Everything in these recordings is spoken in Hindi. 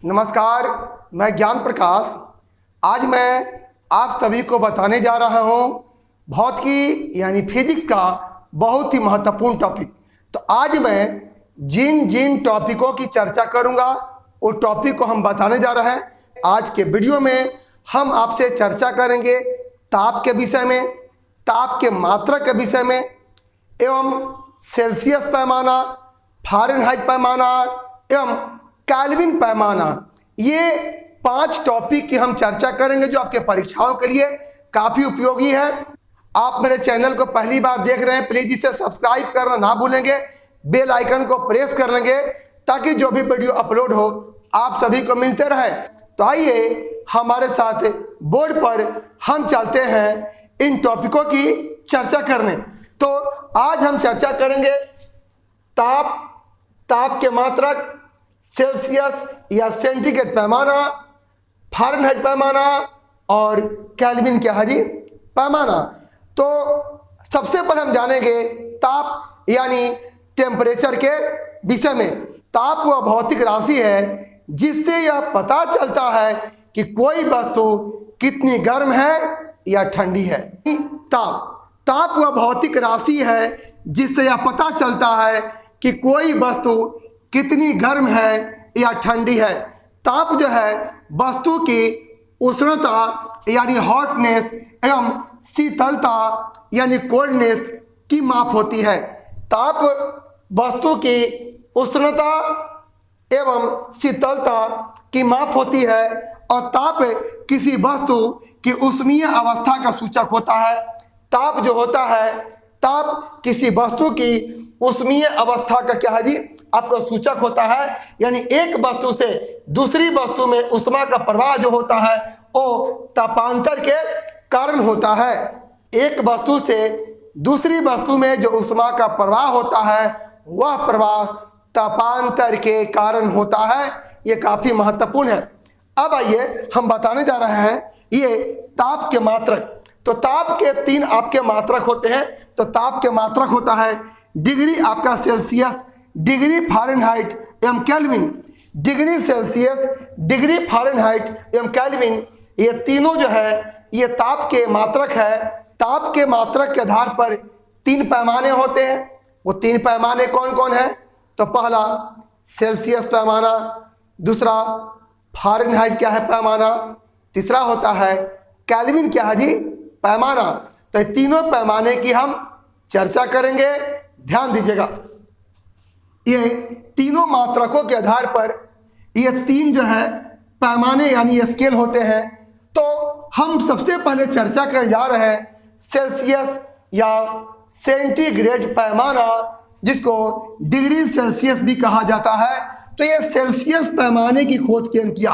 नमस्कार, मैं ज्ञान प्रकाश। आज मैं आप सभी को बताने जा रहा हूं भौतिकी यानी फिजिक्स का बहुत ही महत्वपूर्ण टॉपिक। तो आज मैं जिन जिन टॉपिकों की चर्चा करूंगा वो टॉपिक को हम बताने जा रहे हैं। आज के वीडियो में हम आपसे चर्चा करेंगे ताप के विषय में, ताप के मात्रक के विषय में एवं सेल्सियस पैमाना, फ़ारेनहाइट पैमाना एवं केल्विन पैमाना। ये 5 टॉपिक की हम चर्चा करेंगे जो आपके परीक्षाओं के लिए काफ़ी उपयोगी है। आप मेरे चैनल को पहली बार देख रहे हैं, प्लीज़ इसे सब्सक्राइब करना ना भूलेंगे, बेल आइकन को प्रेस कर लेंगे ताकि जो भी वीडियो अपलोड हो आप सभी को मिलते रहे। तो आइए हमारे साथ बोर्ड पर हम चलते हैं इन टॉपिकों की चर्चा करने। तो आज हम चर्चा करेंगे ताप के मात्रक, सेल्सियस या सेंटीग्रेड पैमाना, फ़ारेनहाइट पैमाना और केल्विन क्या है जी पैमाना। तो सबसे पहले हम जानेंगे ताप यानी टेम्परेचर के विषय में। ताप वह भौतिक राशि है जिससे यह पता चलता है कि कोई वस्तु कितनी गर्म है या ठंडी है। ताप वह भौतिक राशि है जिससे यह पता चलता है कि कोई वस्तु कितनी गर्म है या ठंडी है। ताप जो है वस्तु की उष्णता यानी हॉटनेस एवं शीतलता यानी कोल्डनेस की माप होती है। ताप वस्तु की उष्णता एवं शीतलता की माप होती है और ताप किसी वस्तु की उष्मीय अवस्था का सूचक होता है। ताप जो होता है, ताप किसी वस्तु की उष्मीय अवस्था का क्या है जी आपका सूचक होता है। यानी एक वस्तु से दूसरी वस्तु में उष्मा का प्रवाह जो होता है वो तापांतर के कारण होता है। एक वस्तु से दूसरी वस्तु में जो उष्मा का प्रवाह होता है वह प्रवाह तापांतर के कारण होता है। ये काफी महत्वपूर्ण है। अब आइए हम बताने जा रहे हैं ये ताप के मात्रक। तो ताप के 3 आपके मात्रक होते हैं। तो ताप के मात्रक होता है डिग्री आपका सेल्सियस, डिग्री फ़ारेनहाइट एवं kelvin. Degree Celsius, degree Fahrenheit एवं केल्विन ये तीनों जो है ये ताप के मात्रक है। ताप के मात्रक के आधार पर 3 पैमाने होते हैं। वो 3 पैमाने कौन कौन है? तो पहला सेल्सियस पैमाना, दूसरा फ़ारेनहाइट क्या है पैमाना, तीसरा होता है केल्विन क्या है जी पैमाना। तो ये तीनों पैमाने की हम चर्चा करेंगे, ध्यान दीजिएगा। ये तीनों मात्रकों के आधार पर ये 3 जो है पैमाने यानी स्केल होते हैं। तो हम सबसे पहले चर्चा करने जा रहे हैं सेल्सियस या सेंटीग्रेड पैमाना, जिसको डिग्री सेल्सियस भी कहा जाता है। तो ये सेल्सियस पैमाने की खोज किन किया?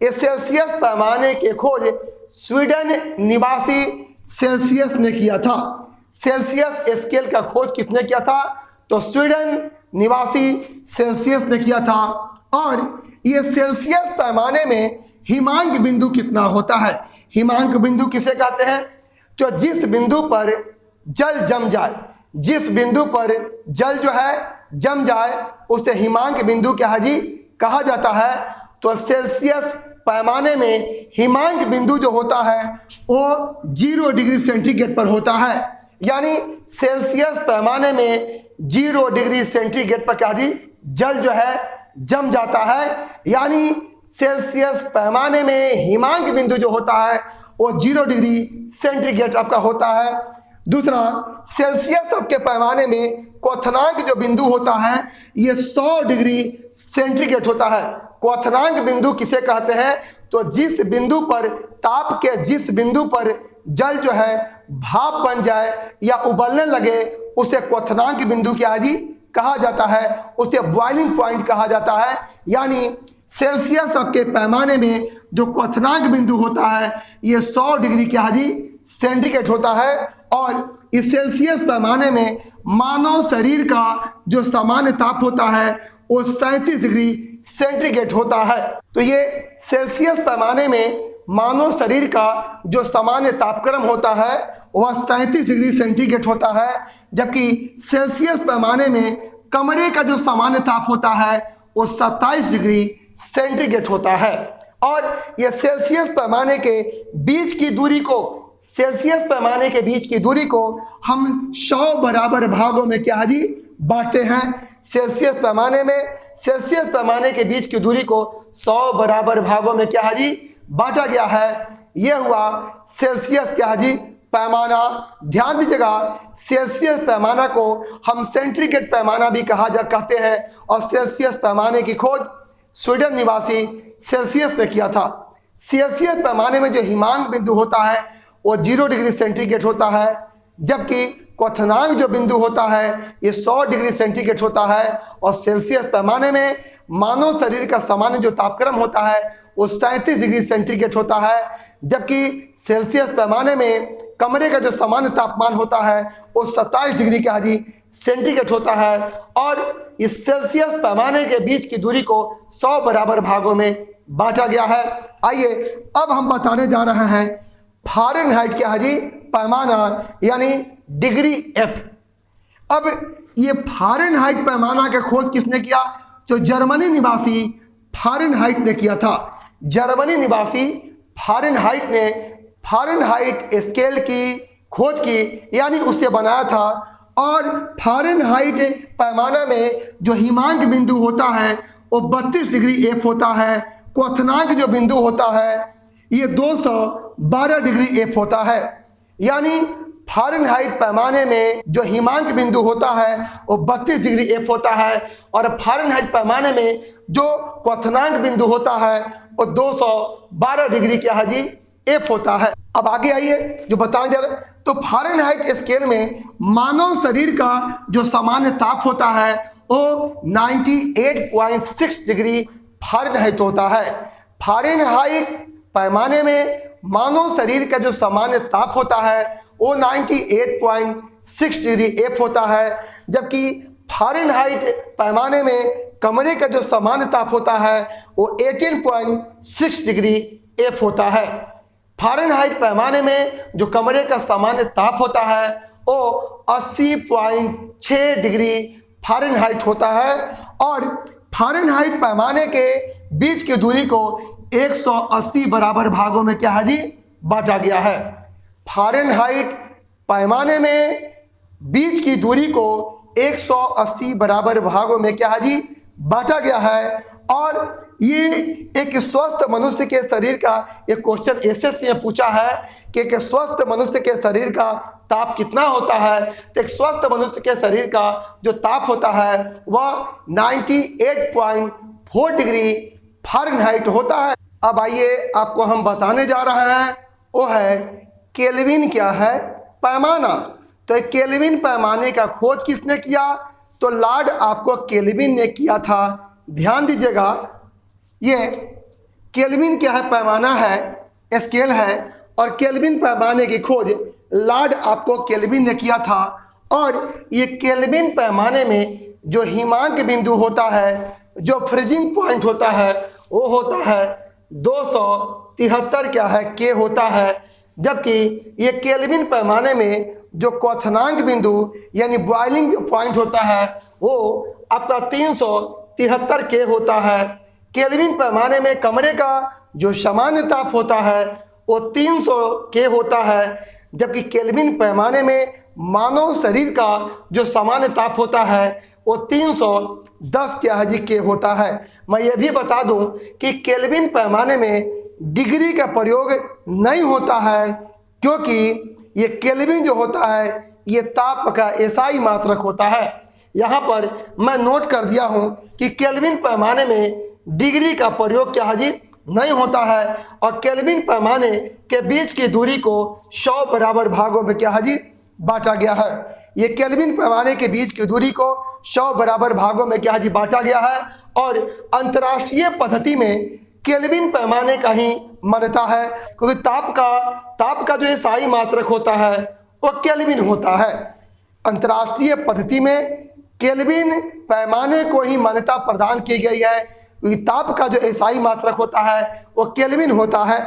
ये सेल्सियस पैमाने की खोज स्वीडन निवासी सेल्सियस ने किया था। सेल्सियस स्केल का खोज किसने किया था? तो स्वीडन निवासी सेल्सियस ने किया था। और ये सेल्सियस पैमाने में हिमांक बिंदु कितना होता है? हिमांक बिंदु किसे कहते हैं? तो जिस बिंदु पर जल जम जाए, जिस बिंदु पर जल जो है जम जाए उसे हिमांक बिंदु क्या है जी कहा जाता है। तो सेल्सियस पैमाने में हिमांक बिंदु जो होता है वो 0 डिग्री सेंटीग्रेड पर होता है। यानी सेल्सियस पैमाने में 0 डिग्री सेंटीग्रेड पर क्या जी जल जो है जम जाता है। यानी सेल्सियस पैमाने में हिमांक बिंदु जो होता है वो 0 डिग्री सेंटीग्रेड आपका होता है। दूसरा, सेल्सियस आपके पैमाने में क्वथनांक जो बिंदु होता है ये 100 डिग्री सेंटीग्रेड होता है। क्वथनांक बिंदु किसे कहते हैं? तो जिस बिंदु पर ताप के जिस बिंदु पर जल जो है भाप बन जाए या उबलने लगे उसे क्वथनांक बिंदु क्या है जी कहा जाता है, उसे बॉइलिंग पॉइंट कहा जाता है। यानी सेल्सियस आपके पैमाने में जो क्वथनांक बिंदु होता है ये 100 डिग्री क्या है जी सेंटीग्रेड होता है। और इस सेल्सियस पैमाने में मानव शरीर का जो सामान्य ताप होता है वो 37 डिग्री सेंटीग्रेड होता है। तो ये सेल्सियस पैमाने में मानव शरीर का जो सामान्य तापक्रम होता है वह 37 डिग्री सेंटीग्रेड होता है। जबकि सेल्सियस पैमाने में कमरे का जो सामान्य ताप होता है वो 27 डिग्री सेंटीग्रेड होता है। और ये सेल्सियस पैमाने के बीच की दूरी को, सेल्सियस पैमाने के बीच की दूरी को हम 100 बराबर भागों में क्या है जी बांटते हैं। सेल्सियस पैमाने के बीच की दूरी को 100 बराबर भागों में क्या है जी बांटा गया है। यह हुआ सेल्सियस क्या है जी पैमाना। ध्यान दीजिएगा, सेल्सियस पैमाना को हम सेंटीग्रेड पैमाना भी कहते हैं। और सेल्सियस पैमाने की खोज स्वीडन निवासी सेल्सियस ने किया था। सेल्सियस पैमाने में जो हिमांक बिंदु होता है वो 0 डिग्री सेंटीग्रेड होता है, जबकि क्वथनांक जो बिंदु होता है ये 100 डिग्री सेंटीग्रेड होता है। और सेल्सियस पैमाने में मानव शरीर का सामान्य जो तापक्रम होता है वो 37 डिग्री सेंटीग्रेड होता है, जबकि सेल्सियस पैमाने में कमरे का जो सामान्य तापमान होता है वो 27 डिग्री का जी सेंटीग्रेड होता है। और इस सेल्सियस पैमाने के बीच की दूरी को 100 बराबर भागों में बांटा गया है। आइए अब हम बताने जा रहे हैं फ़ारेनहाइट क्या है जी पैमाना, यानी डिग्री एफ। अब ये फ़ारेनहाइट पैमाना का खोज किसने किया? तो जर्मनी निवासी फ़ारेनहाइट ने किया था। जर्मनी निवासी फ़ारेनहाइट ने फ़ारेनहाइट स्केल की खोज की, यानी उसे बनाया था। और फ़ारेनहाइट पैमाना में जो हिमांक बिंदु होता है वो 32 डिग्री एफ होता है। क्वथनांक जो बिंदु होता है ये 212 डिग्री एफ होता है। यानी फ़ारेनहाइट पैमाने में जो हिमांक बिंदु होता है वो 32 डिग्री एफ होता है, और फ़ारेनहाइट पैमाने में जो क्वथनांक बिंदु होता है वो 212 डिग्री क्या है जी एफ होता है। अब आगे आइए जो बताएं जरा। तो फ़ारेनहाइट स्केल में मानव शरीर का जो सामान्य ताप होता है वो 98.6 डिग्री फ़ारेनहाइट होता है। फ़ारेनहाइट पैमाने में मानव शरीर का जो सामान्य ताप होता है वो 98.6 डिग्री एफ होता है, जबकि फ़ारेनहाइट पैमाने में कमरे का जो सामान्य ताप होता है वो 18.6 डिग्री एफ होता है। फ़ारेनहाइट पैमाने में जो कमरे का सामान्य ताप होता है वो 80.6 डिग्री फ़ारेनहाइट होता है। और फ़ारेनहाइट पैमाने के बीच की दूरी को 180 बराबर भागों में क्या है जी बांटा गया है। फ़ारेनहाइट पैमाने में बीच की दूरी को 180 बराबर भागों में क्या है जी बांटा गया है। और ये एक स्वस्थ मनुष्य के शरीर का एक क्वेश्चन एसएससी में पूछा है कि एक स्वस्थ मनुष्य के शरीर का ताप कितना होता है। तो एक स्वस्थ मनुष्य के शरीर का जो ताप होता है वह 98.4 डिग्री फ़ारेनहाइट होता है। अब आइए आपको हम बताने जा रहे हैं वो है केल्विन क्या है पैमाना। तो केल्विन पैमाने का खोज किसने किया? तो लॉर्ड आपको केल्विन ने किया था। ध्यान दीजिएगा, ये केल्विन क्या है पैमाना है, स्केल है, और केल्विन पैमाने की खोज लॉर्ड आपको केल्विन ने किया था। और ये केल्विन पैमाने में जो हिमांक बिंदु होता है, जो फ्रीजिंग पॉइंट होता है वो होता है 273 क्या है के होता है, जबकि ये केल्विन पैमाने में जो क्वथनांक बिंदु यानी बॉइलिंग पॉइंट होता है वो आपका 373 के होता है। केल्विन पैमाने में कमरे का जो सामान्य ताप होता है वो 300 के होता है, जबकि केल्विन पैमाने में मानव शरीर का जो सामान्य ताप होता है वो 310 क्या है जी के होता है। मैं ये भी बता दूं कि केल्विन पैमाने में डिग्री का प्रयोग नहीं होता है, क्योंकि ये केल्विन जो होता है ये ताप का एसआई मात्रक होता है। यहाँ पर मैं नोट कर दिया हूँ कि केल्विन पैमाने में डिग्री का प्रयोग क्या है जी नहीं होता है, और केल्विन पैमाने के बीच की दूरी को 100 बराबर भागों में क्या है जी बांटा गया है। ये केल्विन पैमाने के बीच की दूरी को 100 बराबर भागों में क्या है जी बांटा गया है। और अंतर्राष्ट्रीय पद्धति में केल्विन पैमाने का ही मान्यता है, क्योंकि ताप का जो एसआई मात्रक होता है वो केल्विन होता है। अंतर्राष्ट्रीय पद्धति में केल्विन पैमाने को ही मान्यता प्रदान की गई है, क्योंकि ताप का जो एसआई मात्रक होता है वो केल्विन होता है।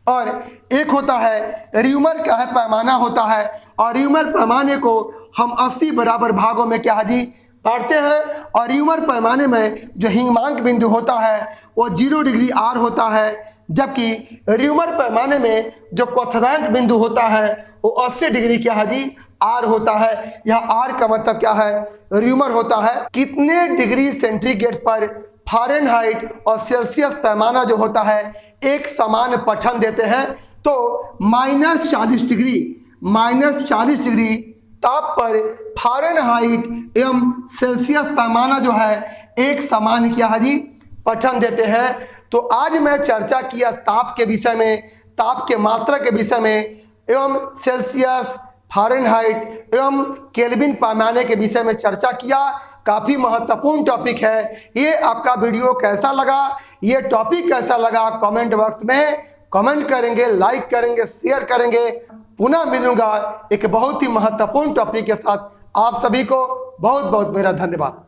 और एक होता है र्यूमर क्या है पैमाना होता है, और र्यूमर पैमाने को हम 80 बराबर भागों में क्या है जी बांटते हैं। और र्यूमर पैमाने में जो हिमांक बिंदु होता है वो 0 डिग्री आर होता है, जबकि र्यूमर पैमाने में जो क्वथनांक बिंदु होता है वो 80 डिग्री क्या है जी, आर होता है। यहाँ आर का मतलब क्या है, र्यूमर होता है। कितने डिग्री सेंटीग्रेड पर फ़ारेनहाइट और सेल्सियस पैमाना जो होता है एक समान पठन देते हैं? तो -40 डिग्री ताप पर फ़ारेनहाइट एवं सेल्सियस पैमाना जो है एक समान क्या है जी, पठन देते हैं। तो आज मैं चर्चा किया ताप के विषय में, ताप के मात्रा के विषय में एवं सेल्सियस, फ़ारेनहाइट एवं केल्विन पैमाने के विषय में चर्चा किया। काफ़ी महत्वपूर्ण टॉपिक है ये। आपका वीडियो कैसा लगा, ये टॉपिक कैसा लगा, कमेंट बॉक्स में कमेंट करेंगे, लाइक करेंगे, शेयर करेंगे। पुनः मिलूंगा एक बहुत ही महत्वपूर्ण टॉपिक के साथ। आप सभी को बहुत बहुत मेरा धन्यवाद।